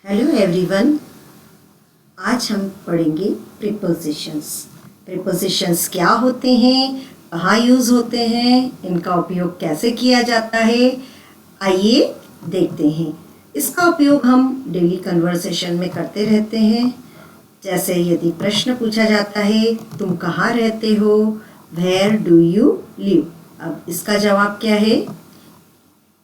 Hello everyone. आज हम पढ़ेंगे प्रीपोजिशंस। प्रीपोजिशंस क्या होते हैं, कहाँ यूज़ होते हैं, इनका उपयोग कैसे किया जाता है, आइए देखते हैं। इसका उपयोग हम डेली कन्वर्सेशन में करते रहते हैं। जैसे यदि प्रश्न पूछा जाता है, तुम कहाँ रहते हो, वेयर डू यू लिव। अब इसका जवाब क्या है,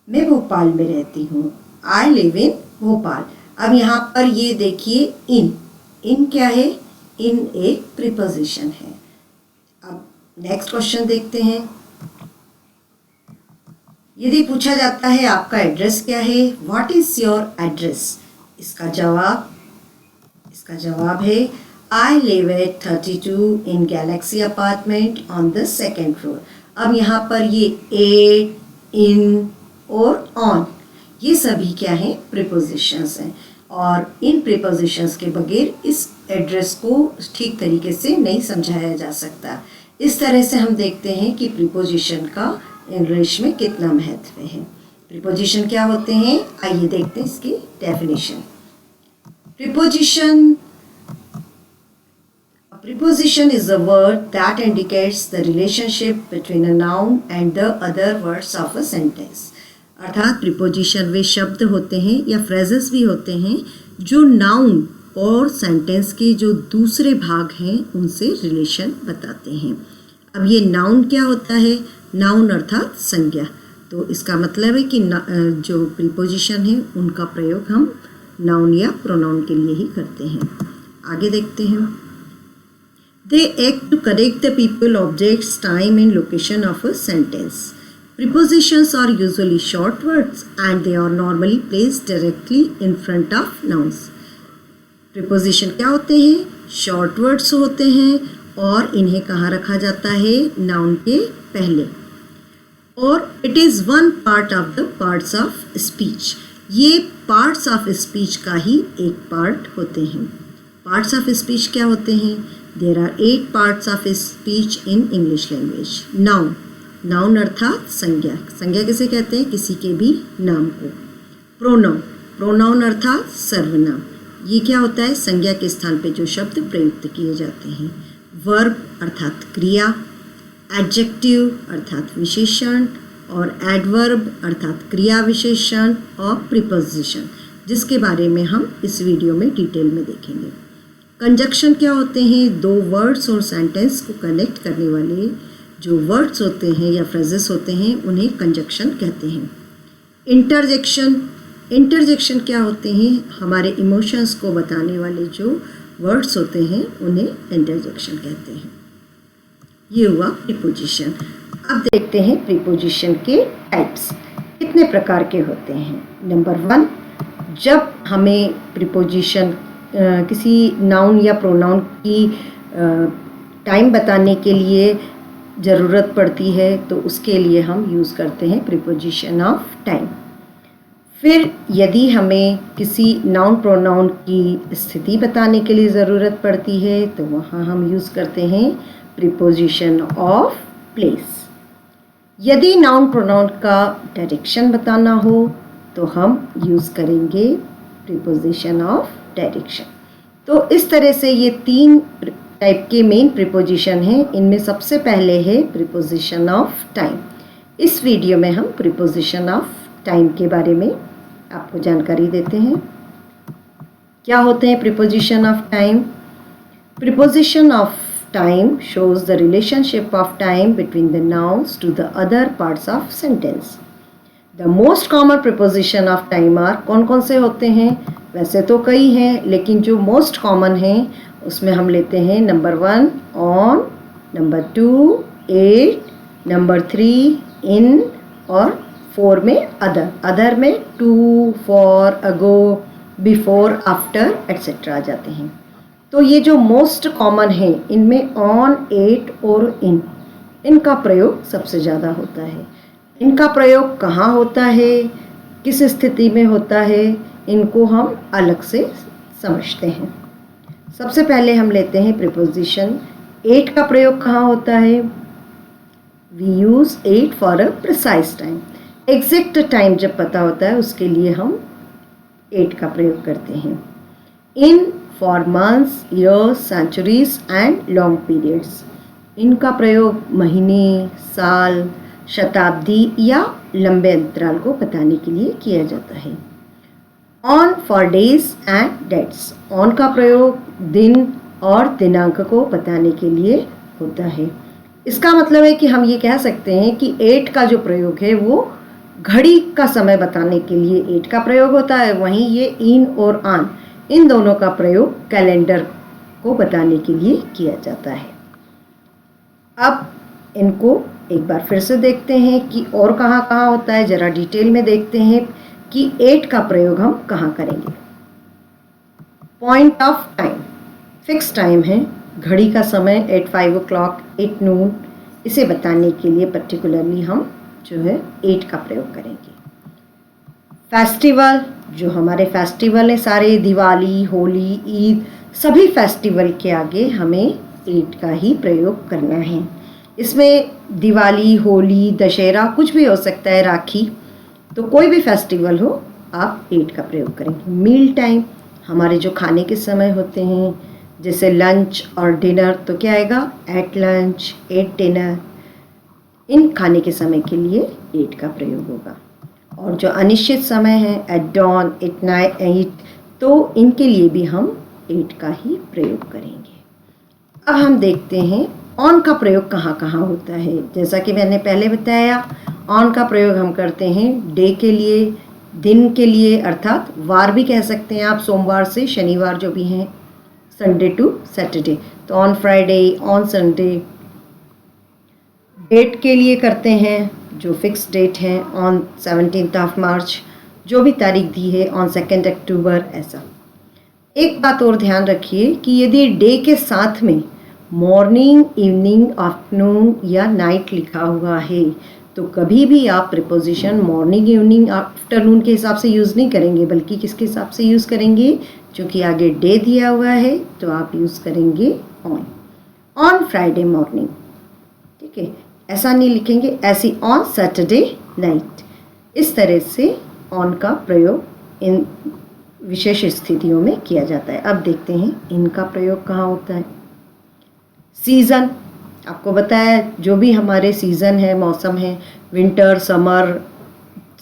मैं भोपाल में रहती हूँ, आई लिव इन भोपाल। अब यहाँ पर ये देखिए इन क्या है, इन एक प्रीपोजिशन है। अब नेक्स्ट क्वेश्चन देखते हैं। यदि पूछा जाता है आपका एड्रेस क्या है, व्हाट इज योर एड्रेस, इसका जवाब है I live at 32 in Galaxy apartment on the second floor. अब यहाँ पर ये एट, इन और ऑन, ये सभी क्या हैं, प्रीपोजिशंस हैं। और इन प्रीपोजिशंस के बगैर इस एड्रेस को ठीक तरीके से नहीं समझाया जा सकता। इस तरह से हम देखते हैं कि प्रीपोजिशन का इंग्लिश में कितना महत्व है। प्रीपोजिशन क्या होते हैं, आइए देखते हैं इसकी definition. Preposition is a word that indicates the relationship between a noun and the other words of a sentence. अर्थात प्रीपोजिशन वे शब्द होते हैं या फ्रेजेस भी होते हैं जो नाउन और सेंटेंस के जो दूसरे भाग हैं उनसे रिलेशन बताते हैं। अब ये नाउन क्या होता है, नाउन अर्थात संज्ञा। तो इसका मतलब है कि जो प्रीपोजिशन है उनका प्रयोग हम नाउन या प्रोनाउन के लिए ही करते हैं। आगे देखते हैं। They act to connect the people, objects, time and location of a sentence. Prepositions are usually short words and they are normally placed directly in front of nouns. Preposition क्या होते हैं, short words होते हैं और इन्हें कहाँ रखा जाता है, noun के पहले। और it is one part of the parts of speech. ये parts of speech का ही एक part होते हैं। Parts of speech क्या होते हैं, There are 8 parts of speech in English language. Noun अर्थात संज्ञा किसे कहते हैं, किसी के भी नाम को। Pronoun अर्थात सर्वनाम, ये क्या होता है, संज्ञा के स्थान पे जो शब्द प्रयुक्त किए जाते हैं। Verb अर्थात क्रिया, Adjective अर्थात विशेषण और Adverb अर्थात क्रिया विशेषण और Preposition, जिसके बारे में हम इस वीडियो में डिटेल में देखेंगे। कंजक्शन क्या होते हैं, दो वर्ड्स और सेंटेंस को कनेक्ट करने वाले जो वर्ड्स होते हैं या फ्रेजेस होते हैं उन्हें कंजक्शन कहते हैं। इंटरजेक्शन क्या होते हैं, हमारे इमोशंस को बताने वाले जो वर्ड्स होते हैं उन्हें इंटरजेक्शन कहते हैं। ये हुआ प्रीपोजिशन। अब देखते हैं प्रीपोजिशन के टाइप्स कितने प्रकार के होते हैं। नंबर 1, जब हमें प्रीपोजिशन किसी नाउन या प्रोनाउन की टाइम बताने के लिए ज़रूरत पड़ती है तो उसके लिए हम यूज़ करते हैं प्रीपोजिशन ऑफ टाइम। फिर यदि हमें किसी नाउन प्रोनाउन की स्थिति बताने के लिए ज़रूरत पड़ती है तो वहाँ हम यूज़ करते हैं प्रीपोजिशन ऑफ प्लेस। यदि नाउन प्रोनाउन का डायरेक्शन बताना हो तो हम यूज़ करेंगे प्रीपोजिशन ऑफ डायरेक्शन। तो इस तरह से ये 3 टाइप के मेन प्रीपोजिशन हैं। इनमें सबसे पहले है प्रीपोजिशन ऑफ टाइम। इस वीडियो में हम प्रीपोजिशन ऑफ टाइम के बारे में आपको जानकारी देते हैं। क्या होते हैं preposition of time? Preposition of time shows the relationship of time between the nouns to the other parts of sentence. The most common preposition of time are कौन कौन से होते हैं? वैसे तो कई हैं लेकिन जो मोस्ट कॉमन हैं उसमें हम लेते हैं number 1 on, number 2 at, number 3 in और 4 में अदर में to, for, ago, before, after etcetera आ जाते हैं। तो ये जो मोस्ट कॉमन है इनमें ऑन, एट और इनका प्रयोग सबसे ज़्यादा होता है। इनका प्रयोग कहाँ होता है, किस स्थिति में होता है, इनको हम अलग से समझते हैं। सबसे पहले हम लेते हैं प्रीपोजिशन 8 का प्रयोग कहाँ होता है। We use 8 for a precise time. Exact time जब पता होता है उसके लिए हम एट का प्रयोग करते हैं। In for months, years, centuries and long periods. इनका प्रयोग महीने, साल, शताब्दी या लंबे अंतराल को बताने के लिए किया जाता है। On for days and dates. On का प्रयोग दिन और दिनांक को बताने के लिए होता है। इसका मतलब है कि हम ये कह सकते हैं कि एट का जो प्रयोग है वो घड़ी का समय बताने के लिए एट का प्रयोग होता है, वहीं ये इन और ऑन इन दोनों का प्रयोग कैलेंडर को बताने के लिए किया जाता है। अब इनको एक बार फिर से देखते हैं कि और कहाँ कहाँ होता है, ज़रा डिटेल में देखते हैं कि एट का प्रयोग हम कहाँ करेंगे। Point of time, fix time है, घड़ी का समय एट 5 o'clock, एट नून, इसे बताने के लिए पर्टिकुलरली हम जो है एट का प्रयोग करेंगे। फेस्टिवल, जो हमारे फेस्टिवल हैं सारे, दिवाली, होली, ईद, सभी फेस्टिवल के आगे हमें एट का ही प्रयोग करना है। इसमें दिवाली, होली, दशहरा कुछ भी हो सकता है, राखी, तो कोई भी फेस्टिवल हो आप एट का प्रयोग करेंगे। मील टाइम, हमारे जो खाने के समय होते हैं जैसे लंच और डिनर, तो क्या आएगा, एट लंच, एट डिनर। इन खाने के समय के लिए एट का प्रयोग होगा। और जो अनिश्चित समय है, एट डॉन, एट नाइट, तो इनके लिए भी हम एट का ही प्रयोग करेंगे। अब हम देखते हैं ऑन का प्रयोग कहाँ कहाँ होता है। जैसा कि मैंने पहले बताया, ऑन का प्रयोग हम करते हैं डे के लिए, दिन के लिए, अर्थात वार भी कह सकते हैं आप, सोमवार से शनिवार जो भी हैं, संडे टू सैटरडे, तो on Friday, on Sunday. Date के लिए करते हैं जो फिक्स डेट है, ऑन 17th of March, जो भी तारीख दी है, ऑन 2 अक्टूबर, ऐसा। एक बात और ध्यान रखिए कि यदि डे के साथ में मॉर्निंग, इवनिंग, आफ्टरनून या नाइट लिखा हुआ है तो कभी भी आप प्रीपोजिशन मॉर्निंग, इवनिंग, आफ्टरनून के हिसाब से यूज़ नहीं करेंगे, बल्कि किसके हिसाब से यूज़ करेंगे, क्योंकि आगे डे दिया हुआ है तो आप यूज़ करेंगे ऑन फ्राइडे मॉर्निंग, ठीक है, ऐसा नहीं लिखेंगे, ऐसी ऑन सैटरडे नाइट। इस तरह से ऑन का प्रयोग इन विशेष स्थितियों में किया जाता है। अब देखते हैं इनका प्रयोग कहाँ होता है। सीज़न, आपको बताया जो भी हमारे सीज़न है, मौसम है, विंटर, समर,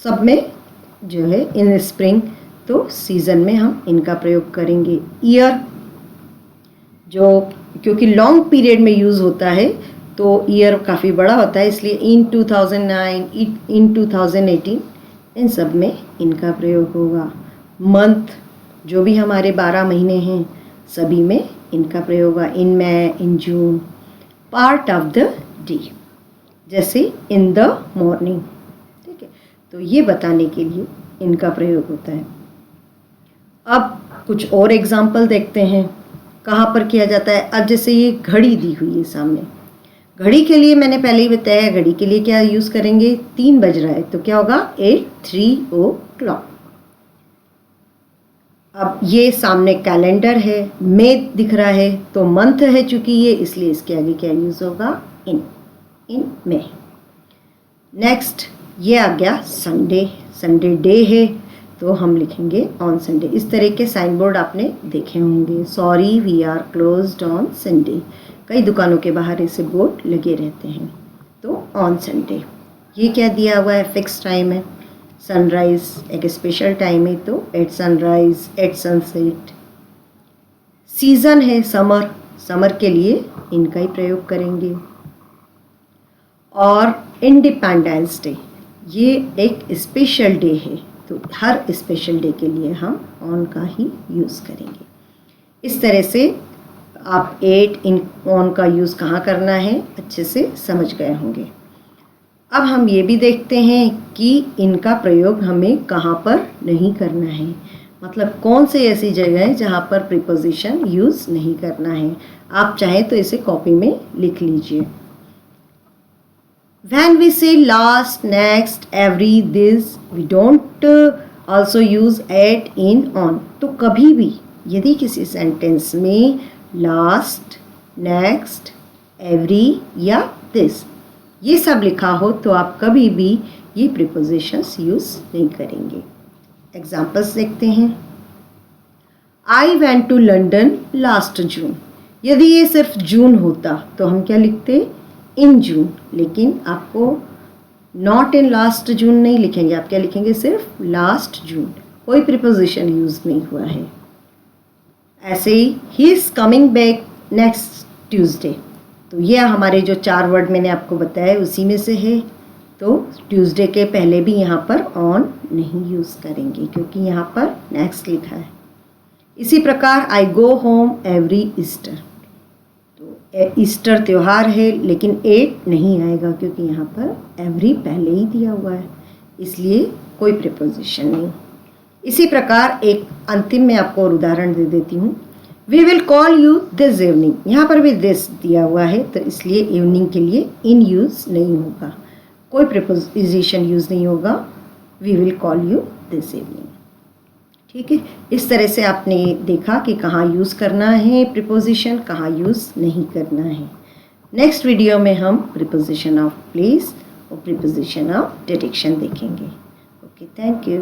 सब में जो है, इन स्प्रिंग, तो सीज़न में हम इनका प्रयोग करेंगे। ईयर, जो क्योंकि लॉन्ग पीरियड में यूज़ होता है तो ईयर काफ़ी बड़ा होता है, इसलिए इन 2009, इन 2018, इन सब में इनका प्रयोग होगा। मंथ, जो भी हमारे 12 महीने हैं सभी में इनका प्रयोग होगा। इन मई, इन जून। पार्ट ऑफ द डे, जैसे इन द मॉर्निंग, ठीक है, तो ये बताने के लिए इनका प्रयोग होता है। अब कुछ और एग्जाम्पल देखते हैं कहाँ पर किया जाता है। अब जैसे ये घड़ी दी हुई है सामने, घड़ी के लिए मैंने पहले ही बताया, घड़ी के लिए क्या यूज़ करेंगे, 3 बज रहा है तो क्या होगा, 8:03 o'clock। अब ये सामने कैलेंडर है, मई दिख रहा है तो मंथ है चूँकि ये, इसलिए इसके आगे क्या यूज़ होगा, इन मई। नेक्स्ट ये आ गया संडे, संडे डे है तो हम लिखेंगे ऑन संडे। इस तरह के साइन बोर्ड आपने देखे होंगे, sorry we are closed on Sunday, कई दुकानों के बाहर ऐसे बोर्ड लगे रहते हैं। तो ऑन संडे, ये क्या दिया हुआ है, फिक्स टाइम है। सनराइज़ एक स्पेशल टाइम है तो at sunrise, at sunset. Season है समर, समर के लिए इनका ही प्रयोग करेंगे। और इंडिपेंडेंस डे, ये एक स्पेशल डे है तो हर स्पेशल डे के लिए हम ऑन का ही यूज़ करेंगे। इस तरह से आप एट इन ऑन का यूज़ कहाँ करना है अच्छे से समझ गए होंगे। अब हम ये भी देखते हैं कि इनका प्रयोग हमें कहाँ पर नहीं करना है, मतलब कौन सी ऐसी जगह है जहाँ पर प्रीपोजिशन यूज़ नहीं करना है। आप चाहें तो इसे कॉपी में लिख लीजिए। When we say last, next, every, this, we don't also use at, in, on। तो कभी भी यदि किसी सेंटेंस में लास्ट, नेक्स्ट, एवरी या दिस ये सब लिखा हो तो आप कभी भी ये प्रीपोजिशंस यूज़ नहीं करेंगे। एग्जाम्पल्स देखते हैं। I went to London last June. यदि ये सिर्फ जून होता तो हम क्या लिखते, इन जून, लेकिन आपको नॉट इन लास्ट जून नहीं लिखेंगे, आप क्या लिखेंगे, सिर्फ लास्ट जून, कोई प्रीपोजिशन यूज़ नहीं हुआ है। ऐसे he is coming back next Tuesday, तो ये हमारे जो 4 वर्ड मैंने आपको बताया उसी में से है। तो ट्यूसडे के पहले भी यहाँ पर ऑन नहीं यूज़ करेंगे क्योंकि यहाँ पर नेक्स्ट लिखा है। इसी प्रकार आई गो होम एवरी ईस्टर, तो ईस्टर त्यौहार है लेकिन 8 नहीं आएगा क्योंकि यहाँ पर एवरी पहले ही दिया हुआ है, इसलिए कोई प्रीपोजिशन नहीं। इसी प्रकार एक अंतिम में आपको और उदाहरण दे देती हूँ। We will call you this evening, यहाँ पर भी दिस दिया हुआ है तो इसलिए इवनिंग के लिए इन यूज़ नहीं होगा, कोई प्रीपोजिशन यूज़ नहीं होगा। We will call you this evening. ठीक है, इस तरह से आपने देखा कि कहाँ यूज़ करना है प्रीपोजिशन, कहाँ यूज़ नहीं करना है। नेक्स्ट वीडियो में हम प्रीपोजिशन ऑफ प्लेस और प्रीपोजिशन ऑफ डायरेक्शन देखेंगे। Okay, thank you.